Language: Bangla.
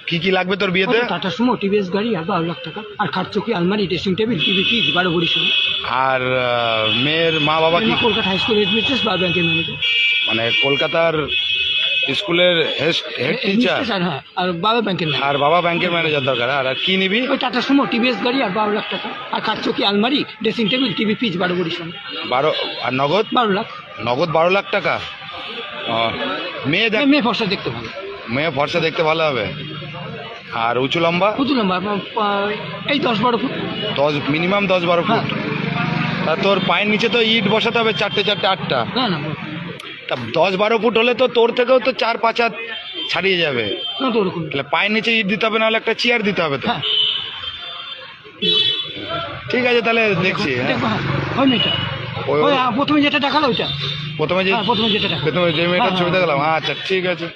কি কি লাগবে তোর বিয়েতে? টাটা সুমো, টিভিএস গাড়ি আর 12 লাখ টাকা, আর খাট চৌকি, আলমারি, ড্রেসিং টেবিল, টিভি, ফ্রিজ, 12 ভরি সোনা। আর মেয়ের মা বাবা কি? কলকাতা হাই স্কুল হেডমিস্ট্রেস বা ব্যাংকের ম্যানেজার। মানে কলকাতার স্কুলের হেড টিচার। হ্যাঁ, আর বাবা ব্যাংকের ম্যানেজার। আর বাবা ব্যাংকের ম্যানেজার দরকার। আর কি নিবি? ওই টাটা সুমো, টিভিএস গাড়ি আর 12 লাখ টাকা, আর খাট চৌকি, আলমারি, ড্রেসিং টেবিল, টিভি, ফ্রিজ, 12 ভরি সোনা। 12 আর নগদ? 12 লাখ। নগদ 12 লাখ টাকা। মেয়ে দেখ, মেয়ে ফর্সা দেখতে ভালো। মেয়ে ফর্সা দেখতে ভালো হবে। আর উঁচু লম্বা? উঁচু লম্বা এই 10-12 ফুট। 10 minimum 10-12 foot. হ্যাঁ। তা তোর পায়ের নিচে তো ইট বসাতে হবে 4টে 8টা। না না তা 10-12 ফুট হলে তো তোর থেকেও তো 4-5 হাত ছাড়িয়ে যাবে। না, তো ওরকম। তাহলে পায়ের নিচে ইট দিতে হবে, নাহলে একটা চেয়ার দিতে হবে তো। হ্যাঁ, ঠিক আছে, তাহলে দেখছি। দেখবো। হ্যাঁ, ওই মেয়েটা, ওই- ওই প্রথমে যেটা দেখালো ওইটা। প্রথমে যে হ্যাঁ, প্রথমে যেটা দেখালো। প্রথমে যে মেয়েটার হ্যাঁ, ছবি হ্যাঁ। দেখালাম, আচ্ছা ঠিক আছে।